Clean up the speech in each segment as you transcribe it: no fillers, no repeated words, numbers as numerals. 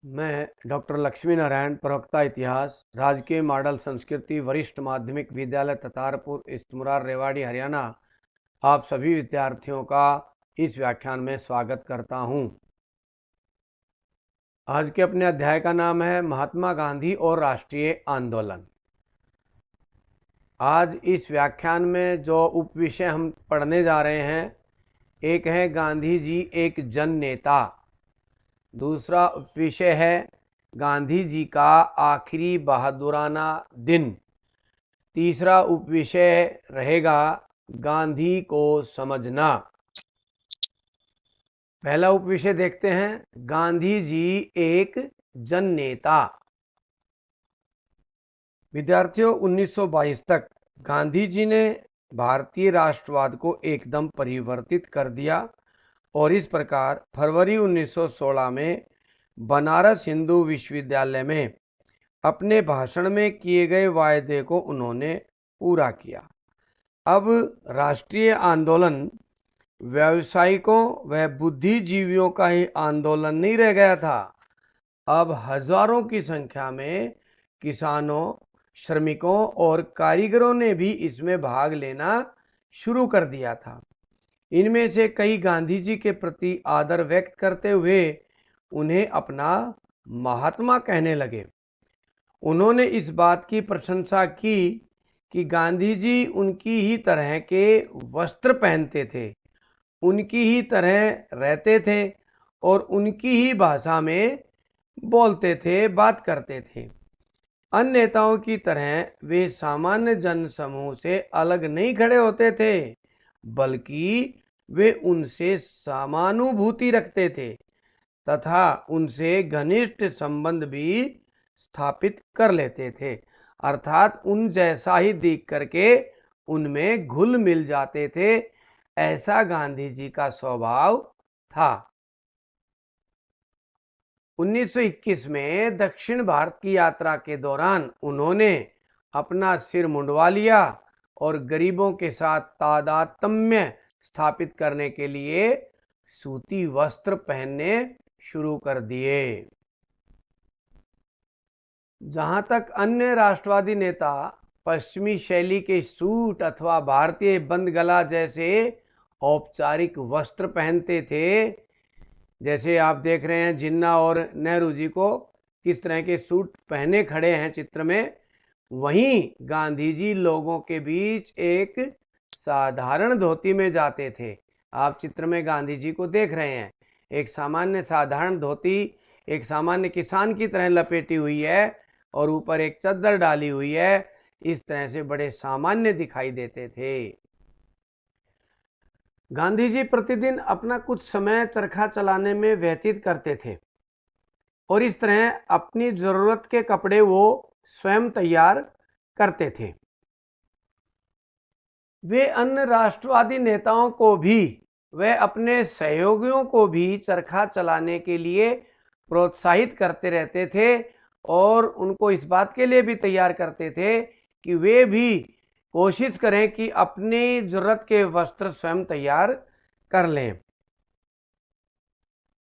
मैं डॉक्टर लक्ष्मी नारायण, प्रवक्ता इतिहास, राजकीय मॉडल संस्कृति वरिष्ठ माध्यमिक विद्यालय ततारपुर, इस्तमुरार, रेवाड़ी, हरियाणा, आप सभी विद्यार्थियों का इस व्याख्यान में स्वागत करता हूं। आज के अपने अध्याय का नाम है महात्मा गांधी और राष्ट्रीय आंदोलन। आज इस व्याख्यान में जो उपविषय हम पढ़ने जा रहे हैं, एक है गांधी जी एक जन नेता, दूसरा विषय है गांधी जी का आखिरी बहादुराना दिन, तीसरा उपविषय रहेगा गांधी को समझना। पहला उपविषय देखते हैं, गांधी जी एक जन नेता। विद्यार्थियों, 1922 तक गांधी जी ने भारतीय राष्ट्रवाद को एकदम परिवर्तित कर दिया और इस प्रकार फरवरी 1916 में बनारस हिंदू विश्वविद्यालय में अपने भाषण में किए गए वायदे को उन्होंने पूरा किया। अब राष्ट्रीय आंदोलन व्यावसायिकों व बुद्धिजीवियों का ही आंदोलन नहीं रह गया था। अब हजारों की संख्या में किसानों, श्रमिकों और कारीगरों ने भी इसमें भाग लेना शुरू कर दिया था। इनमें से कई गांधी जी के प्रति आदर व्यक्त करते हुए उन्हें अपना महात्मा कहने लगे। उन्होंने इस बात की प्रशंसा की कि गांधी जी उनकी ही तरह के वस्त्र पहनते थे, उनकी ही तरह रहते थे और उनकी ही भाषा में बोलते थे, बात करते थे। अन्य नेताओं की तरह वे सामान्य जन समूह से अलग नहीं खड़े होते थे, बल्कि वे उनसे समानुभूति रखते थे तथा उनसे घनिष्ठ संबंध भी स्थापित कर लेते थे, अर्थात उन जैसा ही दिख करके उनमें घुल मिल जाते थे। ऐसा गांधी जी का स्वभाव था। 1921 में दक्षिण भारत की यात्रा के दौरान उन्होंने अपना सिर मुंडवा लिया और गरीबों के साथ तादात्म्य स्थापित करने के लिए सूती वस्त्र पहनने शुरू कर दिए। जहां तक अन्य राष्ट्रवादी नेता पश्चिमी शैली के सूट अथवा भारतीय बंद गला जैसे औपचारिक वस्त्र पहनते थे, जैसे आप देख रहे हैं जिन्ना और नेहरू जी को किस तरह के सूट पहने खड़े हैं चित्र में, वहीं गांधी जी लोगों के बीच एक साधारण धोती में जाते थे। आप चित्र में गांधी जी को देख रहे हैं, एक सामान्य साधारण धोती एक सामान्य किसान की तरह लपेटी हुई है और ऊपर एक चद्दर डाली हुई है। इस तरह से बड़े सामान्य दिखाई देते थे। गांधी जी प्रतिदिन अपना कुछ समय चरखा चलाने में व्यतीत करते थे और इस तरह अपनी जरूरत के कपड़े वो स्वयं तैयार करते थे। वे अन्य राष्ट्रवादी नेताओं को भी वे अपने सहयोगियों को भी चरखा चलाने के लिए प्रोत्साहित करते रहते थे और उनको इस बात के लिए भी तैयार करते थे कि वे भी कोशिश करें कि अपनी जरूरत के वस्त्र स्वयं तैयार कर लें।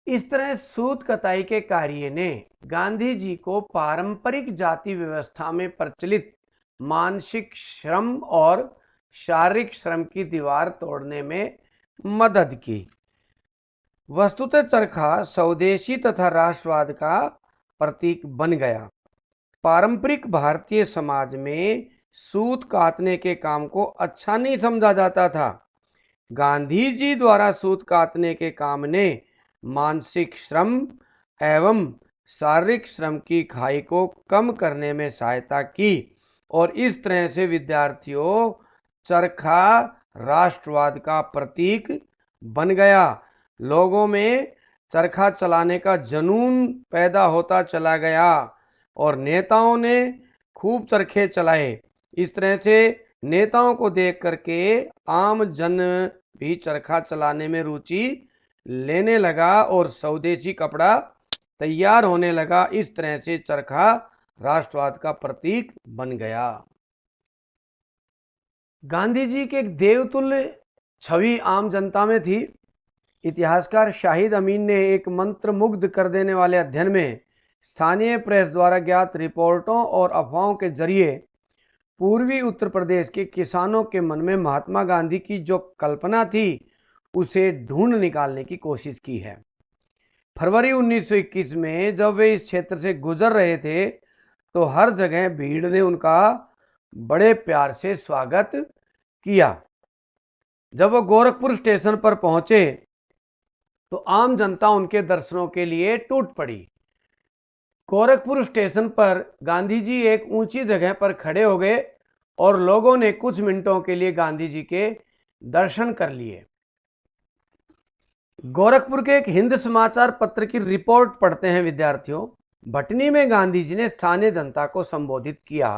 इस तरह सूत कताई के कार्य ने गांधी जी को पारंपरिक जाति व्यवस्था में प्रचलित मानसिक श्रम और शारीरिक श्रम की दीवार तोड़ने में मदद की। वस्तुतः चरखा स्वदेशी तथा राष्ट्रवाद का प्रतीक बन गया। पारंपरिक भारतीय समाज में सूत काटने के काम को अच्छा नहीं समझा जाता था। गांधी जी द्वारा सूत काटने के काम ने मानसिक श्रम एवं शारीरिक श्रम की खाई को कम करने में सहायता की और इस तरह से विद्यार्थियों, चरखा राष्ट्रवाद का प्रतीक बन गया। लोगों में चरखा चलाने का जुनून पैदा होता चला गया और नेताओं ने खूब चरखे चलाए। इस तरह से नेताओं को देख करके आम जन भी चरखा चलाने में रुचि लेने लगा और स्वदेशी कपड़ा तैयार होने लगा। इस तरह से चरखा राष्ट्रवाद का प्रतीक बन गया। गांधी जी की एक देवतुल्य छवि आम जनता में थी। इतिहासकार शाहिद अमीन ने एक मंत्र मुग्ध कर देने वाले अध्ययन में स्थानीय प्रेस द्वारा ज्ञात रिपोर्टों और अफवाहों के जरिए पूर्वी उत्तर प्रदेश के किसानों के मन में महात्मा गांधी की जो कल्पना थी उसे ढूंढ निकालने की कोशिश की है। फरवरी 1921 में जब वे इस क्षेत्र से गुजर रहे थे तो हर जगह भीड़ ने उनका बड़े प्यार से स्वागत किया। जब वो गोरखपुर स्टेशन पर पहुंचे तो आम जनता उनके दर्शनों के लिए टूट पड़ी। गोरखपुर स्टेशन पर गांधी जी एक ऊंची जगह पर खड़े हो गए और लोगों ने कुछ मिनटों के लिए गांधी जी के दर्शन कर लिए। गोरखपुर के एक हिंद समाचार पत्र की रिपोर्ट पढ़ते हैं विद्यार्थियों। भटनी में गांधी जी ने स्थानीय जनता को संबोधित किया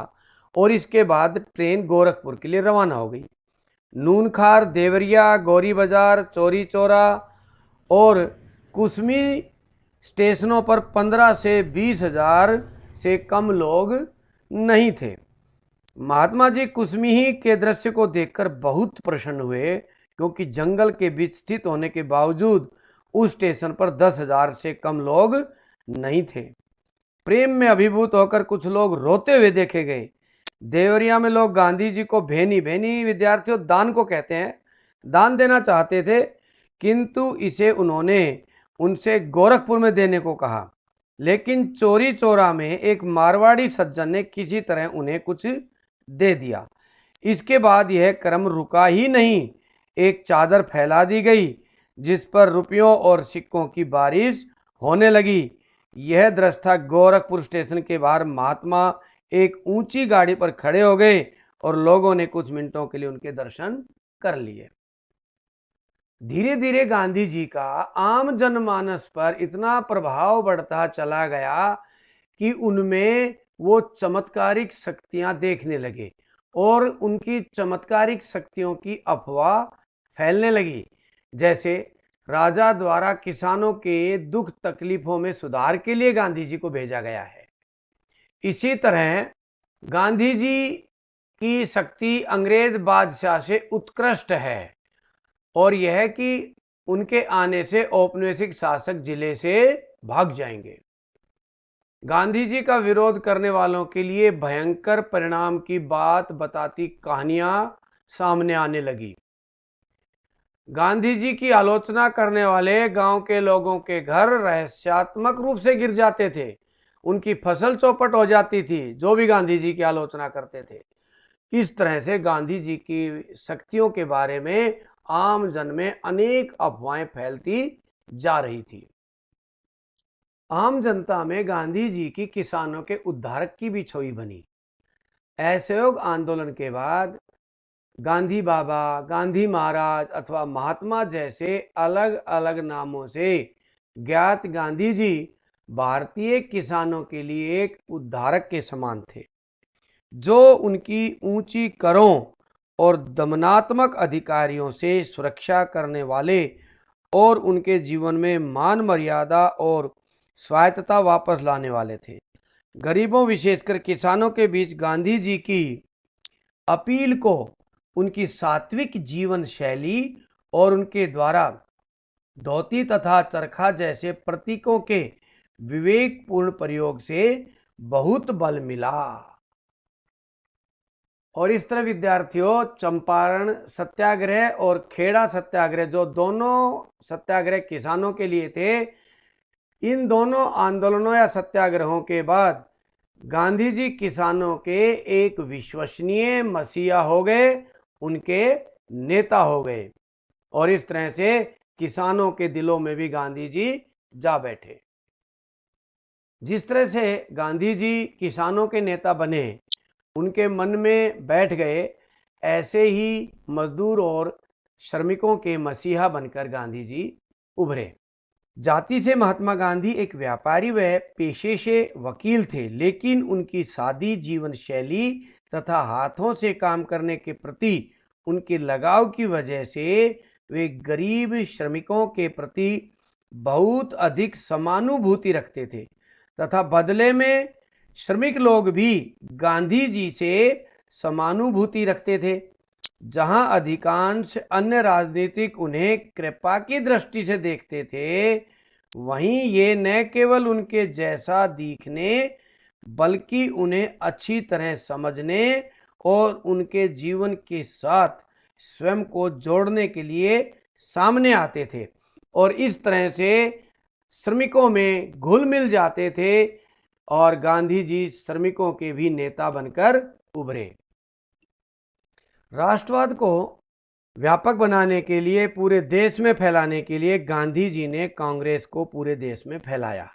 और इसके बाद ट्रेन गोरखपुर के लिए रवाना हो गई। नूनखार, देवरिया, गौरी बाजार, चौरी चौरा और कुसमी स्टेशनों पर 15 से 20 हजार से कम लोग नहीं थे। महात्मा जी कुसमी के दृश्य को देखकर बहुत प्रसन्न हुए क्योंकि जंगल के बीच स्थित होने के बावजूद उस स्टेशन पर 10,000 से कम लोग नहीं थे। प्रेम में अभिभूत होकर कुछ लोग रोते हुए देखे गए। देवरिया में लोग गांधी जी को भेनी भेनी विद्यार्थियों दान को कहते हैं, दान देना चाहते थे, किंतु इसे उन्होंने उनसे गोरखपुर में देने को कहा। लेकिन चौरी चौरा में एक मारवाड़ी सज्जन ने किसी तरह उन्हें कुछ दे दिया। इसके बाद यह क्रम रुका ही नहीं, एक चादर फैला दी गई जिस पर रुपयों और सिक्कों की बारिश होने लगी। यह दृश्य था गोरखपुर स्टेशन के बाहर महात्मा एक ऊंची गाड़ी पर खड़े हो गए और लोगों ने कुछ मिनटों के लिए उनके दर्शन कर लिए। धीरे धीरे गांधी जी का आम जनमानस पर इतना प्रभाव बढ़ता चला गया कि उनमें वो चमत्कारिक शक्तियां देखने लगे और उनकी चमत्कारिक शक्तियों की अफवाह फैलने लगी। जैसे राजा द्वारा किसानों के दुख तकलीफों में सुधार के लिए गांधी जी को भेजा गया है। इसी तरह गांधी जी की शक्ति अंग्रेज बादशाह से उत्कृष्ट है और यह कि उनके आने से औपनिवेशिक शासक जिले से भाग जाएंगे। गांधी जी का विरोध करने वालों के लिए भयंकर परिणाम की बात बताती कहानियां सामने आने लगी। गांधी जी की आलोचना करने वाले गांव के लोगों के घर रहस्यात्मक रूप से गिर जाते थे, उनकी फसल चौपट हो जाती थी जो भी गांधी जी की आलोचना करते थे। इस तरह से गांधी जी की शक्तियों के बारे में आम जन में अनेक अफवाहें फैलती जा रही थी। आम जनता में गांधी जी की किसानों के उद्धारक की भी छवि बनी। असहयोग आंदोलन के बाद गांधी बाबा, गांधी महाराज अथवा महात्मा जैसे अलग अलग नामों से ज्ञात गांधी जी भारतीय किसानों के लिए एक उद्धारक के समान थे, जो उनकी ऊंची करों और दमनात्मक अधिकारियों से सुरक्षा करने वाले और उनके जीवन में मान मर्यादा और स्वायत्तता वापस लाने वाले थे। गरीबों विशेषकर किसानों के बीच गांधी जी की अपील को उनकी सात्विक जीवन शैली और उनके द्वारा धोती तथा चरखा जैसे प्रतीकों के विवेकपूर्ण प्रयोग से बहुत बल मिला। और इस तरह विद्यार्थियों चंपारण सत्याग्रह और खेड़ा सत्याग्रह, जो दोनों सत्याग्रह किसानों के लिए थे, इन दोनों आंदोलनों या सत्याग्रहों के बाद गांधी जी किसानों के एक विश्वसनीय मसीहा हो गए, उनके नेता हो गए और इस तरह से किसानों के दिलों में भी गांधी जी जा बैठे। जिस तरह से गांधी जी किसानों के नेता बने, उनके मन में बैठ गए, ऐसे ही मजदूर और श्रमिकों के मसीहा बनकर गांधी जी उभरे। जाति से महात्मा गांधी एक व्यापारी व पेशे से वकील थे, लेकिन उनकी सादी जीवन शैली तथा हाथों से काम करने के प्रति उनके लगाव की वजह से वे गरीब श्रमिकों के प्रति बहुत अधिक समानुभूति रखते थे तथा बदले में श्रमिक लोग भी गांधी जी से समानुभूति रखते थे। जहां अधिकांश अन्य राजनीतिक उन्हें कृपा की दृष्टि से देखते थे, वहीं ये न केवल उनके जैसा दिखने बल्कि उन्हें अच्छी तरह समझने और उनके जीवन के साथ स्वयं को जोड़ने के लिए सामने आते थे और इस तरह से श्रमिकों में घुल मिल जाते थे और गांधी जी श्रमिकों के भी नेता बनकर उभरे। राष्ट्रवाद को व्यापक बनाने के लिए, पूरे देश में फैलाने के लिए गांधी जी ने कांग्रेस को पूरे देश में फैलाया।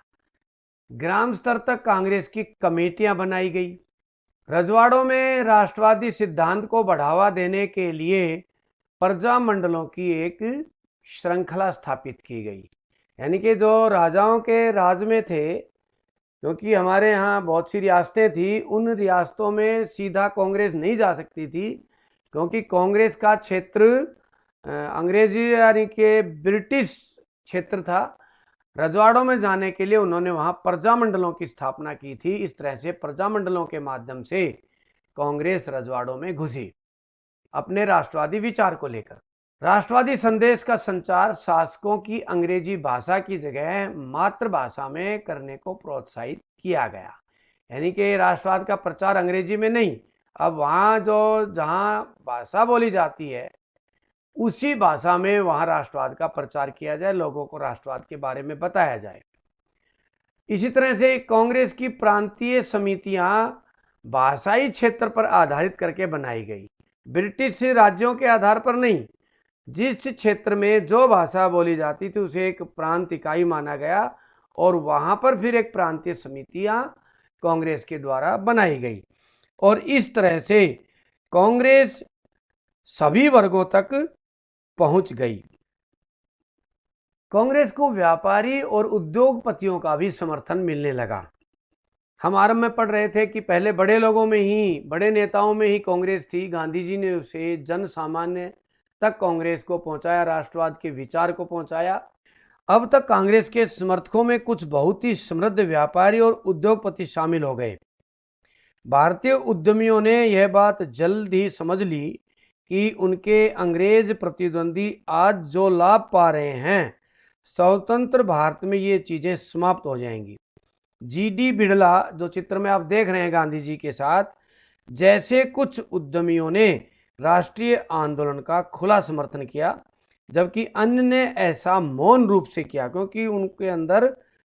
ग्राम स्तर तक कांग्रेस की कमेटियां बनाई गई। रजवाड़ों में राष्ट्रवादी सिद्धांत को बढ़ावा देने के लिए प्रजा मंडलों की एक श्रृंखला स्थापित की गई। यानी कि जो राजाओं के राज में थे, क्योंकि हमारे यहाँ बहुत सी रियासतें थी, उन रियासतों में सीधा कांग्रेस नहीं जा सकती थी, क्योंकि कांग्रेस का क्षेत्र अंग्रेजी यानी कि ब्रिटिश क्षेत्र था। रजवाड़ों में जाने के लिए उन्होंने वहाँ प्रजा मंडलों की स्थापना की थी। इस तरह से प्रजा मंडलों के माध्यम से कांग्रेस रजवाड़ों में घुसी अपने राष्ट्रवादी विचार को लेकर। राष्ट्रवादी संदेश का संचार शासकों की अंग्रेजी भाषा की जगह मातृभाषा में करने को प्रोत्साहित किया गया। यानी कि राष्ट्रवाद का प्रचार अंग्रेजी में नहीं, अब वहाँ जहाँ भाषा बोली जाती है उसी भाषा में वहाँ राष्ट्रवाद का प्रचार किया जाए, लोगों को राष्ट्रवाद के बारे में बताया जाए। इसी तरह से कांग्रेस की प्रांतीय समितियां भाषाई क्षेत्र पर आधारित करके बनाई गई, ब्रिटिश राज्यों के आधार पर नहीं। जिस क्षेत्र में जो भाषा बोली जाती थी उसे एक प्रांत इकाई माना गया और वहां पर फिर एक प्रांतीय समितियां कांग्रेस के द्वारा बनाई गई और इस तरह से कांग्रेस सभी वर्गों तक पहुंच गई। कांग्रेस को व्यापारी और उद्योगपतियों का भी समर्थन मिलने लगा। हम आरंभ में पढ़ रहे थे कि पहले बड़े लोगों में ही, बड़े नेताओं में ही कांग्रेस थी। गांधी जी ने उसे जन सामान्य तक कांग्रेस को पहुंचाया, राष्ट्रवाद के विचार को पहुंचाया। अब तक कांग्रेस के समर्थकों में कुछ बहुत ही समृद्ध व्यापारी और उद्योगपति शामिल हो गए। भारतीय उद्यमियों ने यह बात जल्द ही समझ ली कि उनके अंग्रेज प्रतिद्वंदी आज जो लाभ पा रहे हैं, स्वतंत्र भारत में ये चीजें समाप्त हो जाएंगी। जीडी बिड़ला, जो चित्र में आप देख रहे हैं गांधी जी के साथ, जैसे कुछ उद्यमियों ने राष्ट्रीय आंदोलन का खुला समर्थन किया, जबकि अन्य ने ऐसा मौन रूप से किया, क्योंकि उनके अंदर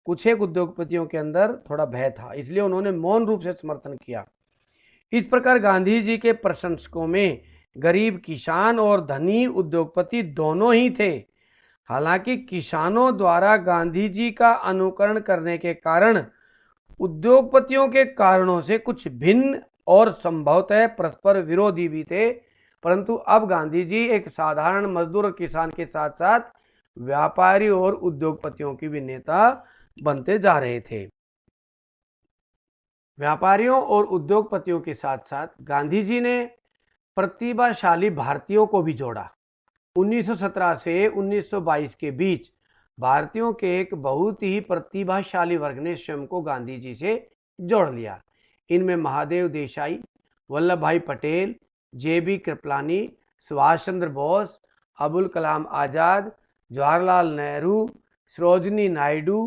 कुछ एक उद्योगपतियों के अंदर थोड़ा भय था, इसलिए उन्होंने मौन रूप से समर्थन किया। इस प्रकार गांधी जी के प्रशंसकों में गरीब किसान और धनी उद्योगपति दोनों ही थे। हालांकि किसानों द्वारा गांधी जी का अनुकरण करने के कारण उद्योगपतियों के कारणों से कुछ भिन्न और संभवतः परस्पर विरोधी भी थे, परंतु अब गांधी जी एक साधारण मजदूर और किसान के साथ साथ व्यापारी और उद्योगपतियों की भी नेता बनते जा रहे थे। व्यापारियों और उद्योगपतियों के साथ साथ गांधी जी ने प्रतिभाशाली भारतीयों को भी जोड़ा। 1917 से 1922 के बीच भारतीयों के एक बहुत ही प्रतिभाशाली वर्ग ने स्वयं को गांधी जी से जोड़ लिया। इनमें महादेव देसाई, वल्लभ भाई पटेल, जेबी कृपलानी, सुभाष चंद्र बोस, अबुल कलाम आज़ाद, जवाहरलाल नेहरू, सरोजिनी नायडू,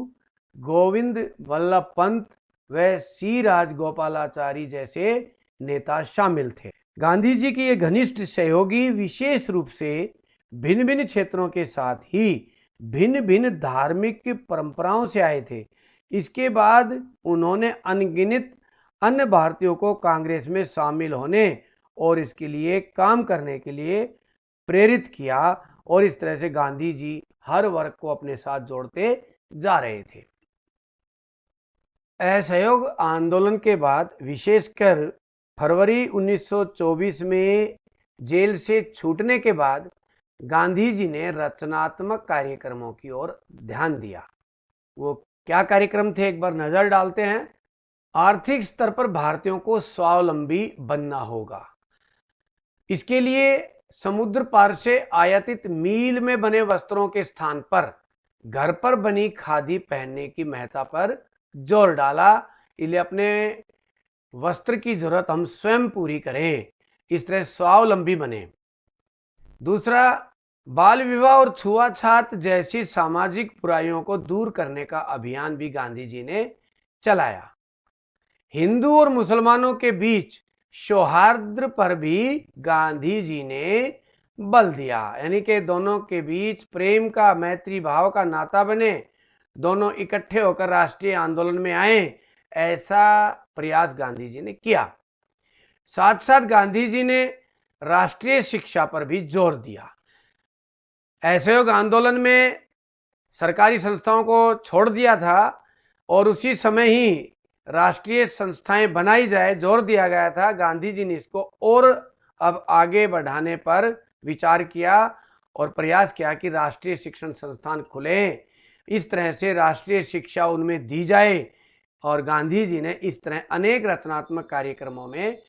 गोविंद वल्लभ पंत व सी राजगोपालाचारी जैसे नेता शामिल थे। गांधी जी के ये घनिष्ठ सहयोगी विशेष रूप से भिन्न भिन्न क्षेत्रों के साथ ही भिन्न भिन्न धार्मिक परंपराओं से आए थे। इसके बाद उन्होंने अनगिनत अन्य भारतीयों को कांग्रेस में शामिल होने और इसके लिए काम करने के लिए प्रेरित किया और इस तरह से गांधी जी हर वर्ग को अपने साथ जोड़ते जा रहे थे। असहयोग आंदोलन के बाद, विशेषकर फरवरी 1924 में जेल से छूटने के बाद, गांधी जी ने रचनात्मक कार्यक्रमों की ओर ध्यान दिया। वो क्या कार्यक्रम थे, एक बार नजर डालते हैं। आर्थिक स्तर पर भारतीयों को स्वावलंबी बनना होगा। इसके लिए समुद्र पार से आयातित मील में बने वस्त्रों के स्थान पर घर पर बनी खादी पहनने की महत्ता पर जोर डाला। इसलिए अपने वस्त्र की जरूरत हम स्वयं पूरी करें, इस तरह स्वावलंबी बने। दूसरा, बाल विवाह और छुआछात जैसी सामाजिक बुराइयों को दूर करने का अभियान भी गांधी जी ने चलाया। हिंदू और मुसलमानों के बीच सौहार्द पर भी गांधी जी ने बल दिया, यानी कि दोनों के बीच प्रेम का, मैत्री भाव का नाता बने, दोनों इकट्ठे होकर राष्ट्रीय आंदोलन में आए, ऐसा प्रयास गांधी जी ने किया। साथ साथ गांधी जी ने राष्ट्रीय शिक्षा पर भी जोर दिया। असहयोग आंदोलन में सरकारी संस्थाओं को छोड़ दिया था और उसी समय ही राष्ट्रीय संस्थाएं बनाई जाए, जोर दिया गया था। गांधी जी ने इसको और अब आगे बढ़ाने पर विचार किया और प्रयास किया कि राष्ट्रीय शिक्षण संस्थान खुले, इस तरह से राष्ट्रीय शिक्षा उनमें दी जाए। और गांधी जी ने इस तरह अनेक रचनात्मक कार्यक्रमों में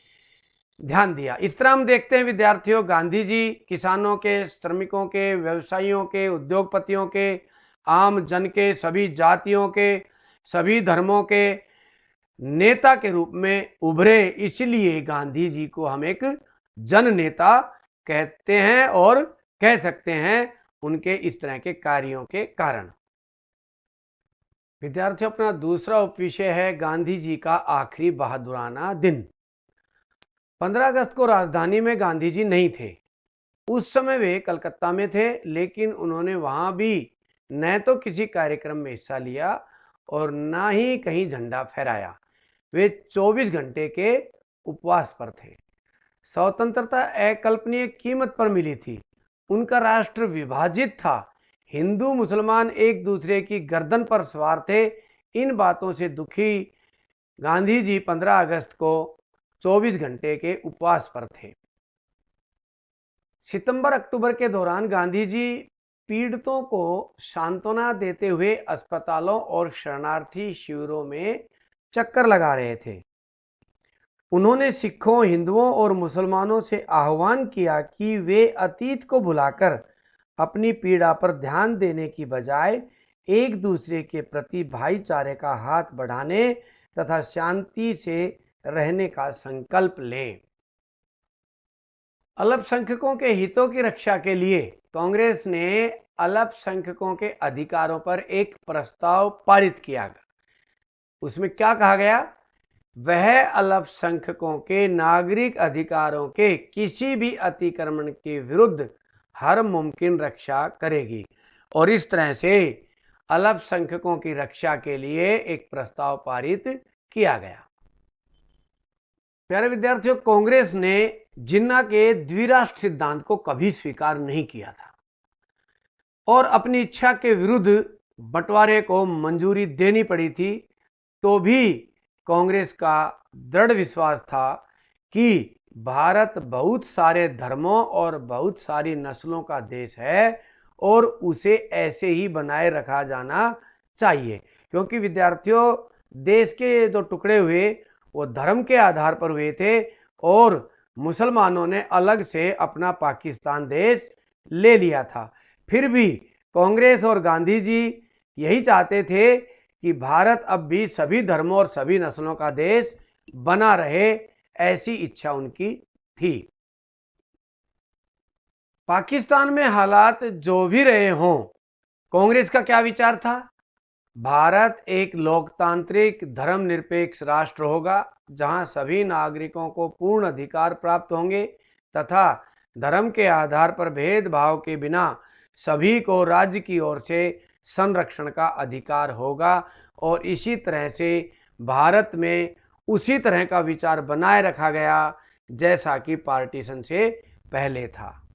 ध्यान दिया। इस तरह हम देखते हैं विद्यार्थियों, गांधी जी किसानों के, श्रमिकों के, व्यवसायियों के, उद्योगपतियों के, आम जन के, सभी जातियों के, सभी धर्मों के नेता के रूप में उभरे। इसलिए गांधी जी को हम एक जन नेता कहते हैं और कह सकते हैं उनके इस तरह के कार्यों के कारण। विद्यार्थियों, अपना दूसरा उपविषय है गांधी जी का आखिरी बहादुराना दिन। 15 अगस्त को राजधानी में गांधी जी नहीं थे। उस समय वे कलकत्ता में थे, लेकिन उन्होंने वहां भी न तो किसी कार्यक्रम में हिस्सा लिया और न ही कहीं झंडा फहराया। वे 24 घंटे के उपवास पर थे। स्वतंत्रता अकल्पनीय कीमत पर मिली थी। उनका राष्ट्र विभाजित था। हिंदू मुसलमान एक दूसरे की गर्दन पर सवार थे। इन बातों से दुखी गांधी जी 15 अगस्त को 24 घंटे के उपवास पर थे। सितंबर अक्टूबर के दौरान गांधी जी पीड़ितों को सांत्वना देते हुए अस्पतालों और शरणार्थी शिविरों में चक्कर लगा रहे थे। उन्होंने सिखों, हिंदुओं और मुसलमानों से आह्वान किया कि वे अतीत को भुलाकर अपनी पीड़ा पर ध्यान देने की बजाय एक दूसरे के प्रति भाईचारे का हाथ बढ़ाने तथा शांति से रहने का संकल्प लें। अल्पसंख्यकों के हितों की रक्षा के लिए कांग्रेस ने अल्पसंख्यकों के अधिकारों पर एक प्रस्ताव पारित किया। उसमें क्या कहा गया? वह अल्पसंख्यकों के नागरिक अधिकारों के किसी भी अतिक्रमण के विरुद्ध हर मुमकिन रक्षा करेगी। और इस तरह से अल्पसंख्यकों की रक्षा के लिए एक प्रस्ताव पारित किया गया। प्यारे विद्यार्थियों, कांग्रेस ने जिन्ना के द्विराष्ट्र सिद्धांत को कभी स्वीकार नहीं किया था और अपनी इच्छा के विरुद्ध बंटवारे को मंजूरी देनी पड़ी थी। तो भी कांग्रेस का दृढ़ विश्वास था कि भारत बहुत सारे धर्मों और बहुत सारी नस्लों का देश है और उसे ऐसे ही बनाए रखा जाना चाहिए। क्योंकि विद्यार्थियों, देश के जो टुकड़े हुए वो धर्म के आधार पर हुए थे और मुसलमानों ने अलग से अपना पाकिस्तान देश ले लिया था। फिर भी कांग्रेस और गांधी जी यही चाहते थे कि भारत अब भी सभी धर्मों और सभी नस्लों का देश बना रहे, ऐसी इच्छा उनकी थी। पाकिस्तान में हालात जो भी रहे हों, कांग्रेस का क्या विचार था? भारत एक लोकतांत्रिक धर्मनिरपेक्ष राष्ट्र होगा जहां सभी नागरिकों को पूर्ण अधिकार प्राप्त होंगे तथा धर्म के आधार पर भेदभाव के बिना सभी को राज्य की ओर से संरक्षण का अधिकार होगा। और इसी तरह से भारत में उसी तरह का विचार बनाए रखा गया जैसा कि पार्टीशन से पहले था।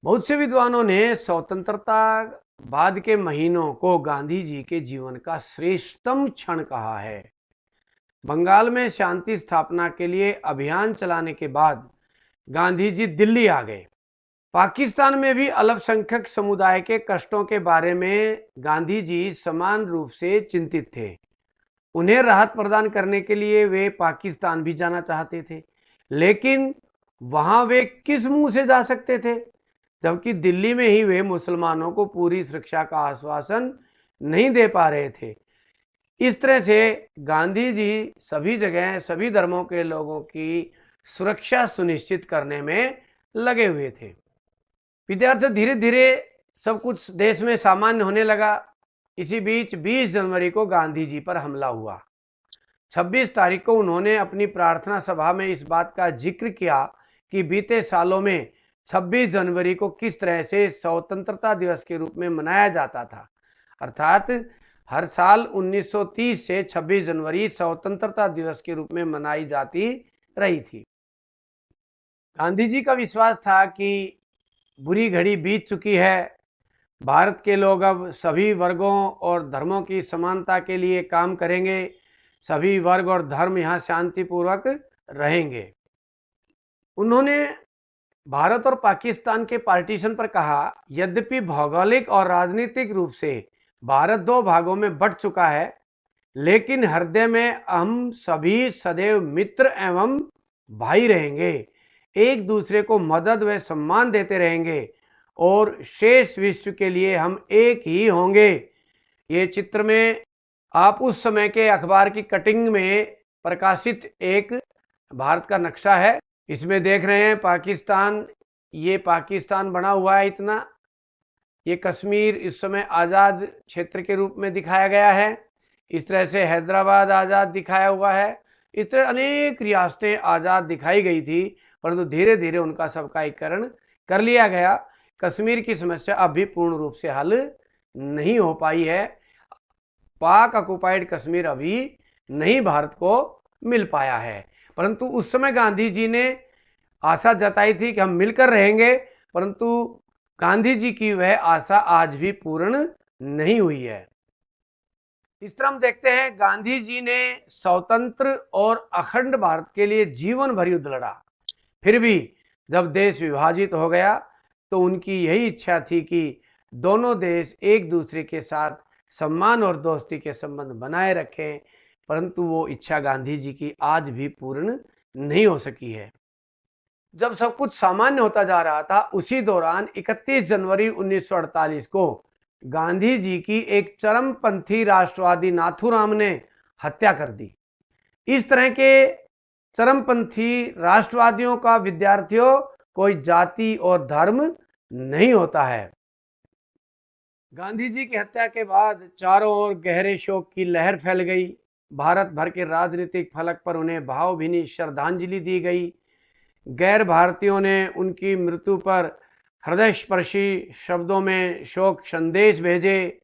बहुत से विद्वानों ने स्वतंत्रता बाद के महीनों को गांधी जी के जीवन का श्रेष्ठतम क्षण कहा है। बंगाल में शांति स्थापना के लिए अभियान चलाने के बाद गांधी जी दिल्ली आ गए। पाकिस्तान में भी अल्पसंख्यक समुदाय के कष्टों के बारे में गांधी जी समान रूप से चिंतित थे। उन्हें राहत प्रदान करने के लिए वे पाकिस्तान भी जाना चाहते थे, लेकिन वहां वे किस मुंह से जा सकते थे, जबकि दिल्ली में ही वे मुसलमानों को पूरी सुरक्षा का आश्वासन नहीं दे पा रहे थे। इस तरह से गांधी जी सभी जगह सभी धर्मों के लोगों की सुरक्षा सुनिश्चित करने में लगे हुए थे। विद्यार्थियों, धीरे धीरे सब कुछ देश में सामान्य होने लगा। इसी बीच 20 जनवरी को गांधी जी पर हमला हुआ। 26 तारीख को उन्होंने अपनी प्रार्थना सभा में इस बात का जिक्र किया कि बीते सालों में 26 जनवरी को किस तरह से स्वतंत्रता दिवस के रूप में मनाया जाता था। अर्थात हर साल 1930 से 26 जनवरी स्वतंत्रता दिवस के रूप में मनाई जाती रही थी। गांधी जी का विश्वास था कि बुरी घड़ी बीत चुकी है, भारत के लोग अब सभी वर्गों और धर्मों की समानता के लिए काम करेंगे, सभी वर्ग और धर्म यहाँ शांतिपूर्वक रहेंगे। उन्होंने भारत और पाकिस्तान के पार्टीशन पर कहा, यद्यपि भौगोलिक और राजनीतिक रूप से भारत दो भागों में बंट चुका है, लेकिन हृदय में हम सभी सदैव मित्र एवं भाई रहेंगे, एक दूसरे को मदद व सम्मान देते रहेंगे और शेष विश्व के लिए हम एक ही होंगे। ये चित्र में आप उस समय के अखबार की कटिंग में प्रकाशित एक भारत का नक्शा है। इसमें देख रहे हैं पाकिस्तान, ये पाकिस्तान बना हुआ है इतना। ये कश्मीर इस समय आज़ाद क्षेत्र के रूप में दिखाया गया है। इस तरह से हैदराबाद आज़ाद दिखाया हुआ है। इस तरह अनेक रियासतें आज़ाद दिखाई गई थी, परंतु धीरे धीरे उनका सबका एकीकरण कर लिया गया। कश्मीर की समस्या अब भी पूर्ण रूप से हल नहीं हो पाई है। पाक ऑक्युपाइड कश्मीर अभी नहीं भारत को मिल पाया है, परंतु उस समय गांधी जी ने आशा जताई थी कि हम मिलकर रहेंगे, परंतु गांधी जी की वह आशा आज भी पूर्ण नहीं हुई है। इस तरह हम देखते हैं गांधी जी ने स्वतंत्र और अखंड भारत के लिए जीवन भर युद्ध लड़ा। फिर भी जब देश विभाजित हो गया तो उनकी यही इच्छा थी कि दोनों देश एक दूसरे के साथ सम्मान और दोस्ती के संबंध बनाए रखें, परंतु वो इच्छा गांधी जी की आज भी पूर्ण नहीं हो सकी है। जब सब कुछ सामान्य होता जा रहा था, उसी दौरान 31 जनवरी 1948 को गांधी जी की एक चरमपंथी राष्ट्रवादी नाथूराम ने हत्या कर दी। इस तरह के चरमपंथी राष्ट्रवादियों का विद्यार्थियों कोई जाति और धर्म नहीं होता है। गांधी जी की हत्या के बाद चारों ओर गहरे शोक की लहर फैल गई। भारत भर के राजनीतिक फलक पर उन्हें भावभीनी श्रद्धांजलि दी गई। गैर भारतीयों ने उनकी मृत्यु पर हृदयस्पर्शी शब्दों में शोक संदेश भेजे।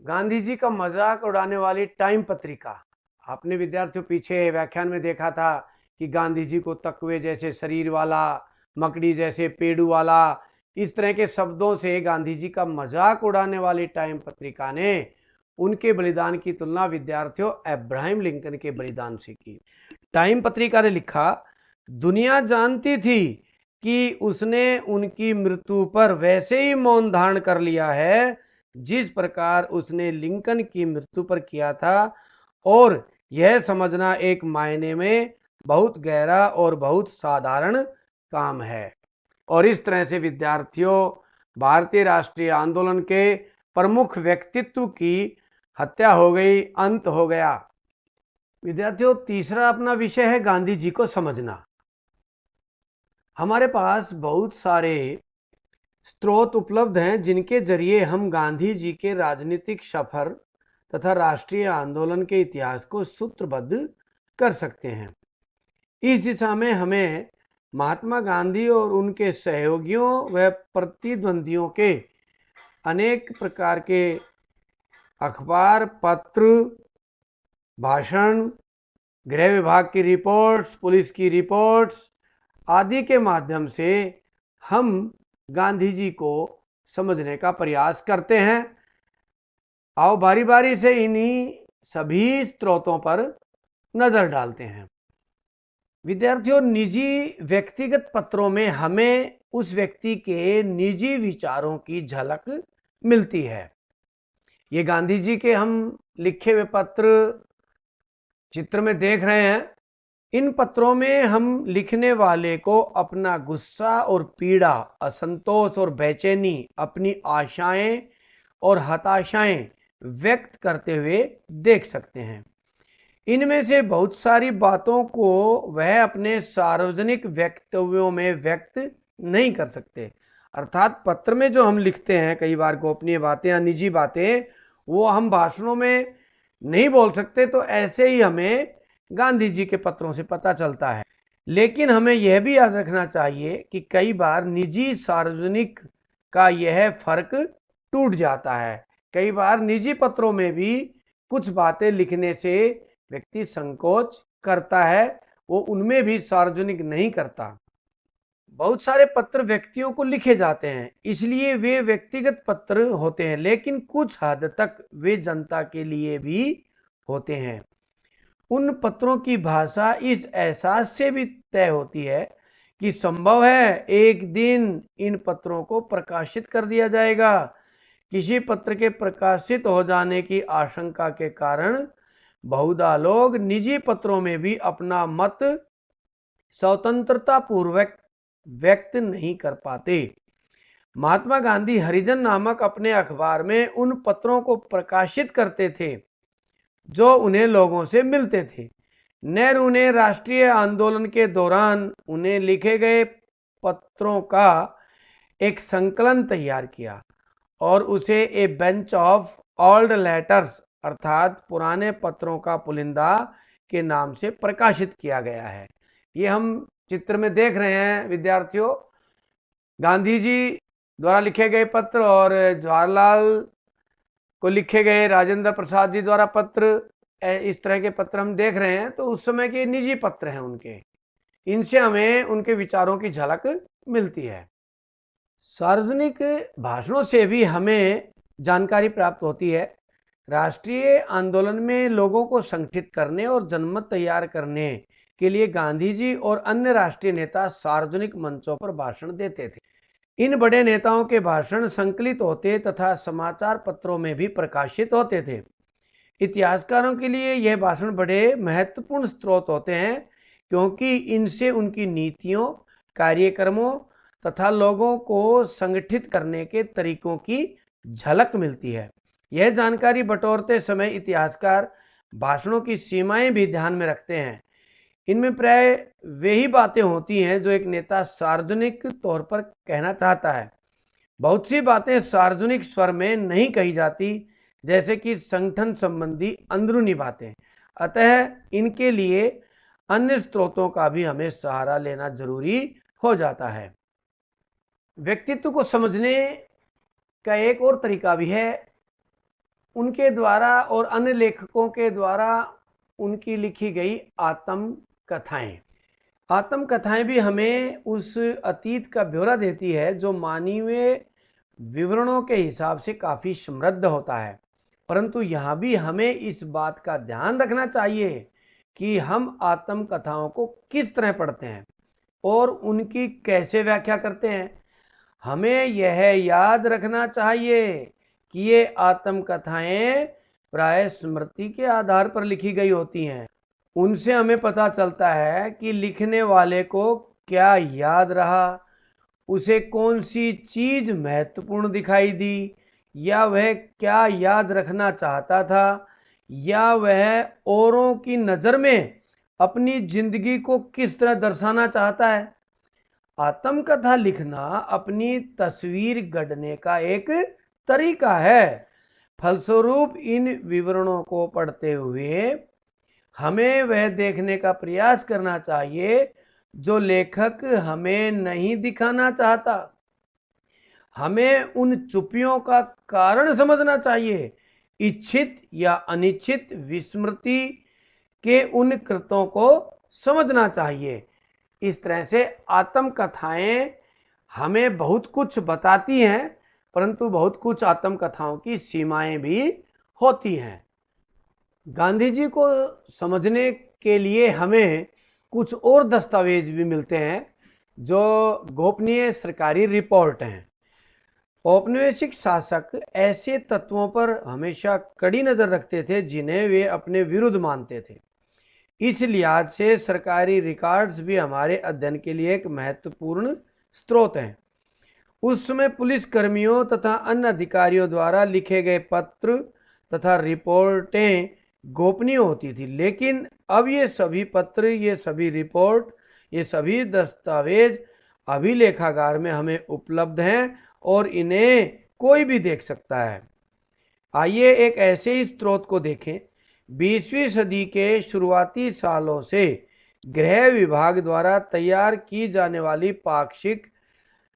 गांधी जी का मजाक उड़ाने वाली टाइम पत्रिका, आपने विद्यार्थियों पीछे व्याख्यान में देखा था कि गांधी जी को तकवे जैसे शरीर वाला, मकड़ी जैसे पेड़ू वाला, इस तरह के शब्दों से गांधी जी का मजाक उड़ाने वाली टाइम पत्रिका ने उनके बलिदान की तुलना विद्यार्थियों अब्राहम लिंकन के बलिदान से की। टाइम पत्रिका ने लिखा, दुनिया जानती थी कि उसने उनकी मृत्यु पर वैसे ही मौन धारण कर लिया है जिस प्रकार उसने लिंकन की मृत्यु पर किया था, और यह समझना एक मायने में बहुत गहरा और बहुत साधारण काम है। और इस तरह से विद्यार्थियों भारतीय राष्ट्रीय आंदोलन के प्रमुख व्यक्तित्व की हत्या हो गई, अंत हो गया। विद्यार्थियों, तीसरा अपना विषय है गांधी जी को समझना। हमारे पास बहुत सारे स्रोत उपलब्ध हैं जिनके जरिए हम गांधी जी के राजनीतिक सफर तथा राष्ट्रीय आंदोलन के इतिहास को सूत्रबद्ध कर सकते हैं। इस दिशा में हमें महात्मा गांधी और उनके सहयोगियों व प्रतिद्वंदियों के अनेक प्रकार के अखबार, पत्र, भाषण, गृह विभाग की रिपोर्ट्स, पुलिस की रिपोर्ट्स आदि के माध्यम से हम गांधी जी को समझने का प्रयास करते हैं। आओ बारी बारी से इन्हीं सभी स्रोतों पर नजर डालते हैं। विद्यार्थियों, निजी व्यक्तिगत पत्रों में हमें उस व्यक्ति के निजी विचारों की झलक मिलती है। ये गांधी जी के हम लिखे हुए पत्र चित्र में देख रहे हैं। इन पत्रों में हम लिखने वाले को अपना गुस्सा और पीड़ा, असंतोष और बेचैनी, अपनी आशाएं और हताशाएं व्यक्त करते हुए देख सकते हैं। इनमें से बहुत सारी बातों को वह अपने सार्वजनिक वक्तव्यों में व्यक्त नहीं कर सकते। अर्थात पत्र में जो हम लिखते हैं कई बार गोपनीय बातें या निजी बातें, वो हम भाषणों में नहीं बोल सकते। तो ऐसे ही हमें गांधी जी के पत्रों से पता चलता है। लेकिन हमें यह भी याद रखना चाहिए कि कई बार निजी सार्वजनिक का यह फर्क टूट जाता है। कई बार निजी पत्रों में भी कुछ बातें लिखने से व्यक्ति संकोच करता है, वो उनमें भी सार्वजनिक नहीं करता। बहुत सारे पत्र व्यक्तियों को लिखे जाते हैं, इसलिए वे व्यक्तिगत पत्र होते हैं, लेकिन कुछ हद तक वे जनता के लिए भी होते हैं। उन पत्रों की भाषा इस एहसास से भी तय होती है कि संभव है एक दिन इन पत्रों को प्रकाशित कर दिया जाएगा। किसी पत्र के प्रकाशित हो जाने की आशंका के कारण बहुधा लोग निजी पत्रों में भी अपना मत स्वतंत्रता पूर्वक व्यक्त नहीं कर पाते। महात्मा गांधी हरिजन नामक अपने अखबार में उन पत्रों को प्रकाशित करते थे जो उन्हें लोगों से मिलते थे। नेहरू ने राष्ट्रीय आंदोलन के दौरान उन्हें लिखे गए पत्रों का एक संकलन तैयार किया और उसे ए बेंच ऑफ ओल्ड लेटर्स अर्थात पुराने पत्रों का पुलिंदा के नाम से प्रकाशित किया गया है। ये हम चित्र में देख रहे हैं विद्यार्थियों, गांधी जी द्वारा लिखे गए पत्र और जवाहरलाल को लिखे गए राजेंद्र प्रसाद जी द्वारा पत्र, इस तरह के पत्र हम देख रहे हैं। तो उस समय के निजी पत्र हैं उनके, इनसे हमें उनके विचारों की झलक मिलती है। सार्वजनिक भाषणों से भी हमें जानकारी प्राप्त होती है। राष्ट्रीय आंदोलन में लोगों को संगठित करने और जनमत तैयार करने के लिए गांधी जी और अन्य राष्ट्रीय नेता सार्वजनिक मंचों पर भाषण देते थे। इन बड़े नेताओं के भाषण संकलित होते तथा समाचार पत्रों में भी प्रकाशित होते थे। इतिहासकारों के लिए यह भाषण बड़े महत्वपूर्ण स्रोत होते हैं, क्योंकि इनसे उनकी नीतियों, कार्यक्रमों तथा लोगों को संगठित करने के तरीकों की झलक मिलती है। यह जानकारी बटोरते समय इतिहासकार भाषणों की सीमाएं भी ध्यान में रखते हैं। इनमें प्राय वही बातें होती हैं जो एक नेता सार्वजनिक तौर पर कहना चाहता है। बहुत सी बातें सार्वजनिक स्वर में नहीं कही जाती, जैसे कि संगठन संबंधी अंदरूनी बातें। अतः इनके लिए अन्य स्रोतों का भी हमें सहारा लेना जरूरी हो जाता है। व्यक्तित्व को समझने का एक और तरीका भी है, उनके द्वारा और अन्य लेखकों के द्वारा उनकी लिखी गई आत्मकथाएं। आत्मकथाएं भी हमें उस अतीत का ब्यौरा देती है जो मानवीय विवरणों के हिसाब से काफ़ी समृद्ध होता है। परंतु यहाँ भी हमें इस बात का ध्यान रखना चाहिए कि हम आत्मकथाओं को किस तरह पढ़ते हैं और उनकी कैसे व्याख्या करते हैं। हमें यह याद रखना चाहिए कि ये आत्मकथाएं प्राय स्मृति के आधार पर लिखी गई होती हैं। उनसे हमें पता चलता है कि लिखने वाले को क्या याद रहा, उसे कौन सी चीज महत्वपूर्ण दिखाई दी, या वह क्या याद रखना चाहता था, या वह औरों की नज़र में अपनी जिंदगी को किस तरह दर्शाना चाहता है। आत्मकथा लिखना अपनी तस्वीर गढ़ने का एक तरीका है। फलस्वरूप इन विवरणों को पढ़ते हुए हमें वह देखने का प्रयास करना चाहिए जो लेखक हमें नहीं दिखाना चाहता। हमें उन चुप्पियों का कारण समझना चाहिए, इच्छित या अनिच्छित विस्मृति के उन कृतों को समझना चाहिए। इस तरह से आत्मकथाएं हमें बहुत कुछ बताती हैं, परंतु बहुत कुछ आत्मकथाओं की सीमाएं भी होती हैं। गांधी जी को समझने के लिए हमें कुछ और दस्तावेज भी मिलते हैं जो गोपनीय सरकारी रिपोर्ट हैं। औपनिवेशिक शासक ऐसे तत्वों पर हमेशा कड़ी नज़र रखते थे जिन्हें वे अपने विरुद्ध मानते थे। इस लिहाज से सरकारी रिकॉर्ड्स भी हमारे अध्ययन के लिए एक महत्वपूर्ण स्रोत हैं। उस समय पुलिस कर्मियों तथा अन्य अधिकारियों द्वारा लिखे गए पत्र तथा रिपोर्टें गोपनीय होती थी, लेकिन अब ये सभी पत्र, ये सभी रिपोर्ट, ये सभी दस्तावेज अभिलेखागार में हमें उपलब्ध हैं और इन्हें कोई भी देख सकता है। आइए एक ऐसे ही स्रोत को देखें। 20वीं सदी के शुरुआती सालों से गृह विभाग द्वारा तैयार की जाने वाली पाक्षिक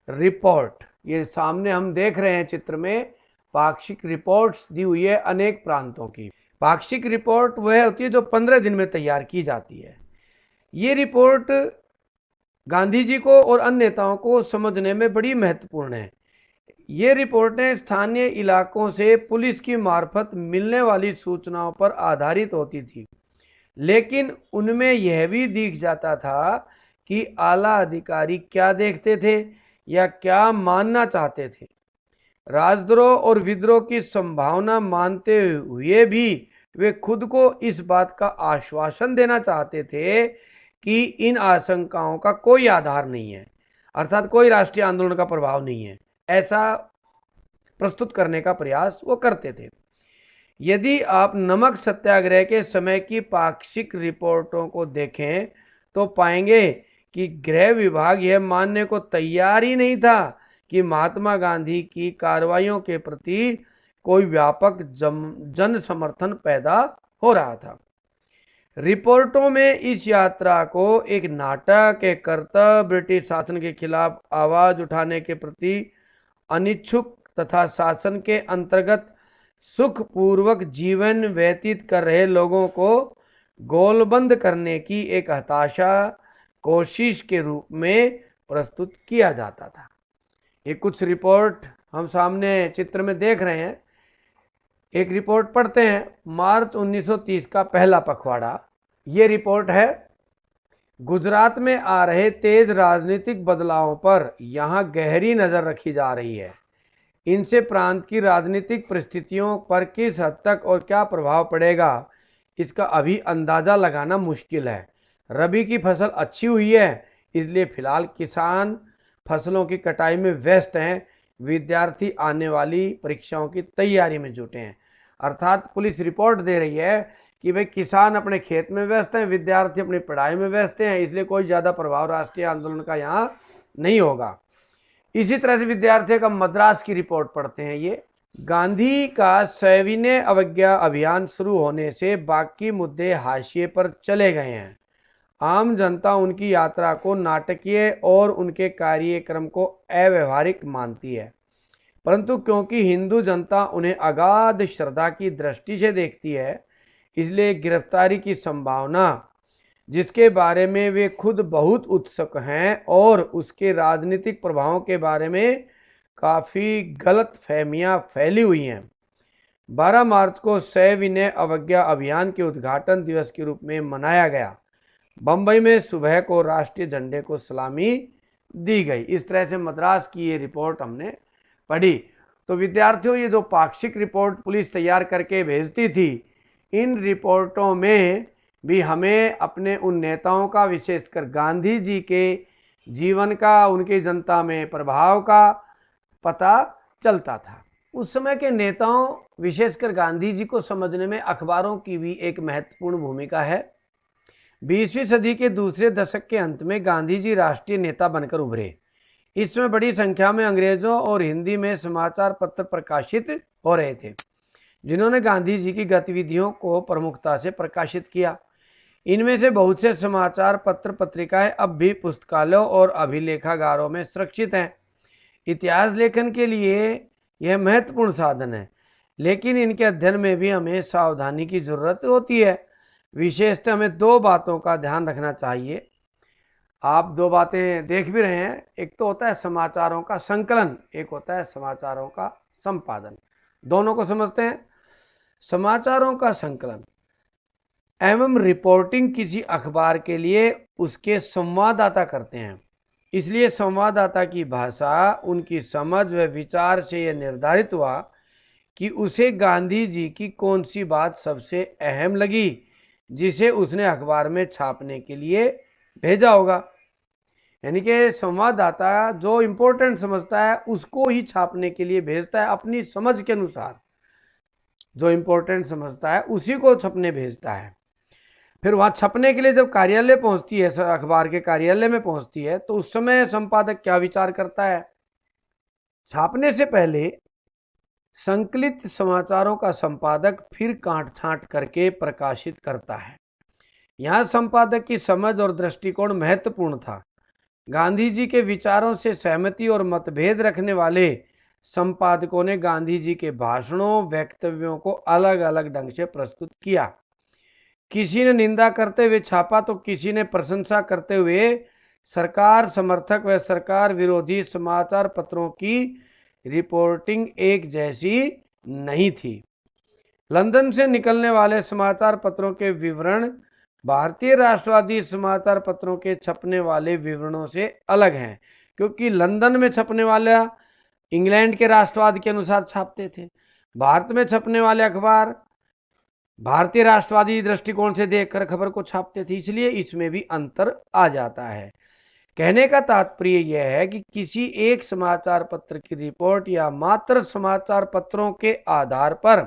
रिपोर्ट, ये सामने हम देख रहे हैं चित्र में, पाक्षिक रिपोर्ट्स दी हुई है अनेक प्रांतों की। पाक्षिक रिपोर्ट वह होती है जो 15 दिन में तैयार की जाती है। ये रिपोर्ट गांधी जी को और अन्य नेताओं को समझने में बड़ी महत्वपूर्ण है। ये रिपोर्टें स्थानीय इलाकों से पुलिस की मार्फत मिलने वाली सूचनाओं पर आधारित होती थी, लेकिन उनमें यह भी दिख जाता था कि आला अधिकारी क्या देखते थे या क्या मानना चाहते थे। राजद्रोह और विद्रोह की संभावना मानते हुए भी वे खुद को इस बात का आश्वासन देना चाहते थे कि इन आशंकाओं का कोई आधार नहीं है, अर्थात कोई राष्ट्रीय आंदोलन का प्रभाव नहीं है, ऐसा प्रस्तुत करने का प्रयास वो करते थे। यदि आप नमक सत्याग्रह के समय की पाक्षिक रिपोर्टों को देखें तो पाएंगे कि गृह विभाग यह मानने को तैयार ही नहीं था कि महात्मा गांधी की कार्रवाइयों के प्रति कोई व्यापक जन समर्थन पैदा हो रहा था। रिपोर्टों में इस यात्रा को एक नाटक, एक कर्तव्य, ब्रिटिश शासन के खिलाफ आवाज उठाने के प्रति अनिच्छुक तथा शासन के अंतर्गत सुखपूर्वक जीवन व्यतीत कर रहे लोगों को गोलबंद करने की एक हताशा कोशिश के रूप में प्रस्तुत किया जाता था। ये कुछ रिपोर्ट हम सामने चित्र में देख रहे हैं। एक रिपोर्ट पढ़ते हैं, मार्च 1930 का पहला पखवाड़ा। ये रिपोर्ट है, गुजरात में आ रहे तेज राजनीतिक बदलावों पर यहाँ गहरी नज़र रखी जा रही है। इनसे प्रांत की राजनीतिक परिस्थितियों पर किस हद तक और क्या प्रभाव पड़ेगा इसका अभी अंदाज़ा लगाना मुश्किल है। रबी की फसल अच्छी हुई है, इसलिए फिलहाल किसान फसलों की कटाई में व्यस्त हैं। विद्यार्थी आने वाली परीक्षाओं की तैयारी में जुटे हैं। अर्थात पुलिस रिपोर्ट दे रही है कि भाई किसान अपने खेत में व्यस्त हैं, विद्यार्थी अपनी पढ़ाई में व्यस्त हैं, इसलिए कोई ज़्यादा प्रभाव राष्ट्रीय आंदोलन का यहाँ नहीं होगा। इसी तरह से विद्यार्थियों का मद्रास की रिपोर्ट पढ़ते हैं। ये गांधी का सविनय अवज्ञा अभियान शुरू होने से बाकी मुद्दे हाशिए पर चले गए हैं। आम जनता उनकी यात्रा को नाटकीय और उनके कार्यक्रम को अव्यवहारिक मानती है, परंतु क्योंकि हिंदू जनता उन्हें अगाध श्रद्धा की दृष्टि से देखती है, इसलिए गिरफ्तारी की संभावना, जिसके बारे में वे खुद बहुत उत्सुक हैं, और उसके राजनीतिक प्रभावों के बारे में काफ़ी गलत फहमियाँ फैली हुई हैं। 12 मार्च को सविनय अवज्ञा अभियान के उद्घाटन दिवस के रूप में मनाया गया। बम्बई में सुबह को राष्ट्रीय झंडे को सलामी दी गई। इस तरह से मद्रास की ये रिपोर्ट हमने पढ़ी। तो विद्यार्थियों, ये जो पाक्षिक रिपोर्ट पुलिस तैयार करके भेजती थी, इन रिपोर्टों में भी हमें अपने उन नेताओं का, विशेषकर गांधी जी के जीवन का, उनकी जनता में प्रभाव का पता चलता था। उस समय के नेताओं, विशेषकर गांधी जी को समझने में अखबारों की भी एक महत्वपूर्ण भूमिका है। 20वीं सदी के दूसरे दशक के अंत में गांधी जी राष्ट्रीय नेता बनकर उभरे। इसमें बड़ी संख्या में अंग्रेजों और हिंदी में समाचार पत्र प्रकाशित हो रहे थे, जिन्होंने गांधी जी की गतिविधियों को प्रमुखता से प्रकाशित किया। इनमें से बहुत से समाचार पत्र पत्रिकाएं अब भी पुस्तकालयों और अभिलेखागारों में सुरक्षित हैं। इतिहास लेखन के लिए यह महत्वपूर्ण साधन है, लेकिन इनके अध्ययन में भी हमें सावधानी की जरूरत होती है। विशेषतः हमें 2 बातों का ध्यान रखना चाहिए। आप 2 बातें देख भी रहे हैं। एक तो होता है समाचारों का संकलन, एक होता है समाचारों का संपादन। दोनों को समझते हैं। समाचारों का संकलन एवं रिपोर्टिंग किसी अखबार के लिए उसके संवाददाता करते हैं। इसलिए संवाददाता की भाषा, उनकी समझ व विचार से यह निर्धारित हुआ कि उसे गांधी जी की कौन सी बात सबसे अहम लगी, जिसे उसने अखबार में छापने के लिए भेजा होगा। यानी कि संवाददाता जो इम्पोर्टेंट समझता है उसको ही छापने के लिए भेजता है, अपनी समझ के अनुसार जो इम्पोर्टेंट समझता है उसी को छपने भेजता है। फिर वहाँ छपने के लिए जब कार्यालय पहुँचती है, अखबार के कार्यालय में पहुँचती है, तो उस समय संपादक क्या विचार करता है? छापने से पहले संकलित समाचारों का संपादक फिर काट छांट करके प्रकाशित करता है। यहाँ संपादक की समझ और दृष्टिकोण महत्वपूर्ण था। गांधी जी के विचारों से सहमति और मतभेद रखने वाले संपादकों ने गांधी जी के भाषणों, वक्तव्यों को अलग अलग ढंग से प्रस्तुत किया। किसी ने निंदा करते हुए छापा तो किसी ने प्रशंसा करते हुए। सरकार समर्थक व सरकार विरोधी समाचार पत्रों की रिपोर्टिंग एक जैसी नहीं थी। लंदन से निकलने वाले समाचार पत्रों के विवरण भारतीय राष्ट्रवादी समाचार पत्रों के छपने वाले विवरणों से अलग हैं, क्योंकि लंदन में छपने वाला इंग्लैंड के राष्ट्रवाद के अनुसार छापते थे। भारत में छपने वाले अखबार भारतीय राष्ट्रवादी दृष्टिकोण से देखकर खबर को छापते थे, इसलिए इसमें भी अंतर आ जाता है। कहने का तात्पर्य यह है कि किसी एक समाचार पत्र की रिपोर्ट या मात्र समाचार पत्रों के आधार पर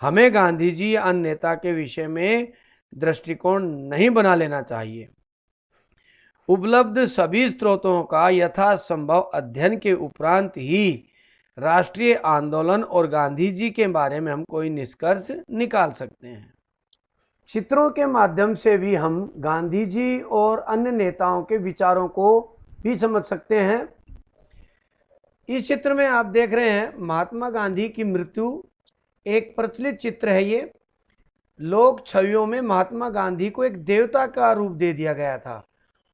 हमें गांधी जी या अन्य नेता के विषय में दृष्टिकोण नहीं बना लेना चाहिए। उपलब्ध सभी स्रोतों का यथासंभव अध्ययन के उपरांत ही राष्ट्रीय आंदोलन और गांधी जी के बारे में हम कोई निष्कर्ष निकाल सकते हैं। चित्रों के माध्यम से भी हम गांधी जी और अन्य नेताओं के विचारों को भी समझ सकते हैं। इस चित्र में आप देख रहे हैं महात्मा गांधी की मृत्यु, एक प्रचलित चित्र है ये। लोक छवियों में महात्मा गांधी को एक देवता का रूप दे दिया गया था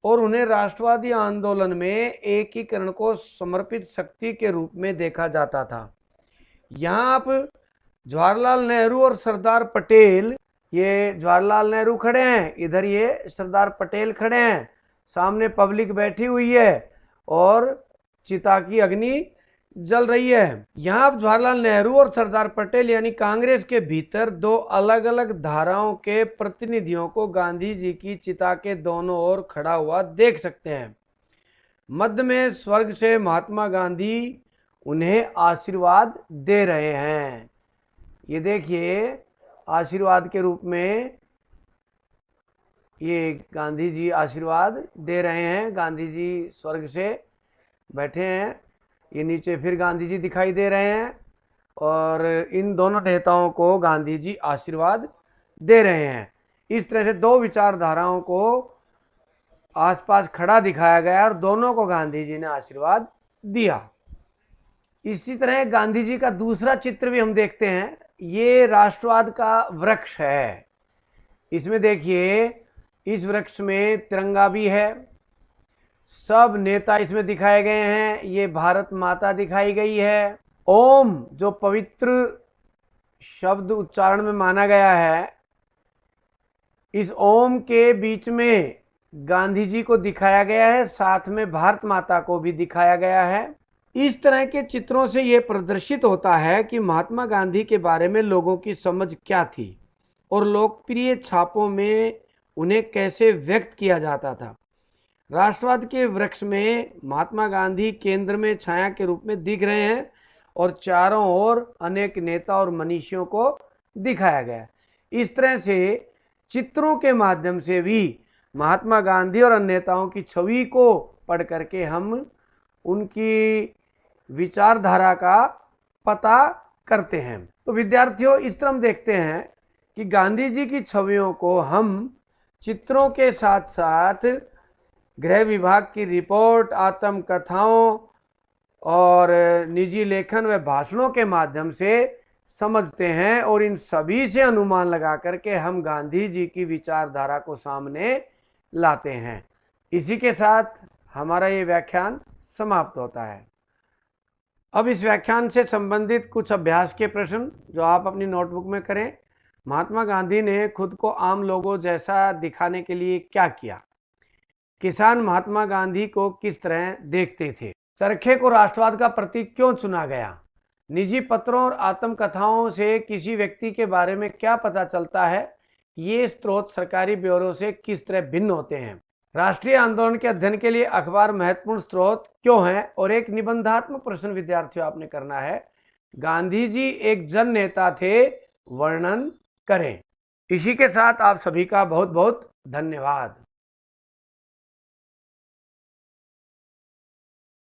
और उन्हें राष्ट्रवादी आंदोलन में एकीकरण को समर्पित शक्ति के रूप में देखा जाता था। यहाँ आप जवाहरलाल नेहरू और सरदार पटेल, ये जवाहरलाल नेहरू खड़े हैं, इधर ये सरदार पटेल खड़े हैं, सामने पब्लिक बैठी हुई है और चिता की अग्नि जल रही है। यहाँ आप जवाहरलाल नेहरू और सरदार पटेल यानी कांग्रेस के भीतर दो अलग अलग धाराओं के प्रतिनिधियों को गांधी जी की चिता के दोनों ओर खड़ा हुआ देख सकते हैं। मध्य में स्वर्ग से महात्मा गांधी उन्हें आशीर्वाद दे रहे हैं। ये देखिए, आशीर्वाद के रूप में ये गांधी जी आशीर्वाद दे रहे हैं। गांधी जी स्वर्ग से बैठे हैं, ये नीचे फिर गांधी जी दिखाई दे रहे हैं और इन दोनों नेताओं को गांधी जी आशीर्वाद दे रहे हैं। इस तरह से दो विचारधाराओं को आसपास खड़ा दिखाया गया और दोनों को गांधी जी ने आशीर्वाद दिया। इसी तरह गांधी जी का दूसरा चित्र भी हम देखते हैं। ये राष्ट्रवाद का वृक्ष है। इसमें देखिए, इस वृक्ष में तिरंगा भी है, सब नेता इसमें दिखाए गए हैं। ये भारत माता दिखाई गई है। ओम जो पवित्र शब्द उच्चारण में माना गया है, इस ओम के बीच में गांधी जी को दिखाया गया है, साथ में भारत माता को भी दिखाया गया है। इस तरह के चित्रों से यह प्रदर्शित होता है कि महात्मा गांधी के बारे में लोगों की समझ क्या थी और लोकप्रिय छापों में उन्हें कैसे व्यक्त किया जाता था। राष्ट्रवाद के वृक्ष में महात्मा गांधी केंद्र में छाया के रूप में दिख रहे हैं और चारों ओर अनेक नेता और मनीषियों को दिखाया गया। इस तरह से चित्रों के माध्यम से भी महात्मा गांधी और अन्य नेताओं की छवि को पढ़ करके हम उनकी विचारधारा का पता करते हैं। तो विद्यार्थियों, इस तरह हम देखते हैं कि गांधी जी की छवियों को हम चित्रों के साथ साथ गृह विभाग की रिपोर्ट, आत्मकथाओं और निजी लेखन व भाषणों के माध्यम से समझते हैं और इन सभी से अनुमान लगा करके हम गांधी जी की विचारधारा को सामने लाते हैं। इसी के साथ हमारा ये व्याख्यान समाप्त होता है। अब इस व्याख्यान से संबंधित कुछ अभ्यास के प्रश्न जो आप अपनी नोटबुक में करें। महात्मा गांधी ने खुद को आम लोगों जैसा दिखाने के लिए क्या किया? किसान महात्मा गांधी को किस तरह देखते थे? चरखे को राष्ट्रवाद का प्रतीक क्यों चुना गया? निजी पत्रों और आत्मकथाओं से किसी व्यक्ति के बारे में क्या पता चलता है? ये स्रोत सरकारी ब्यूरो से किस तरह भिन्न होते हैं? राष्ट्रीय आंदोलन के अध्ययन के लिए अखबार महत्वपूर्ण स्रोत क्यों है? और एक निबंधात्मक प्रश्न विद्यार्थियों आपने करना है, गांधी जी एक जन नेता थे, वर्णन करें। इसी के साथ आप सभी का बहुत बहुत धन्यवाद।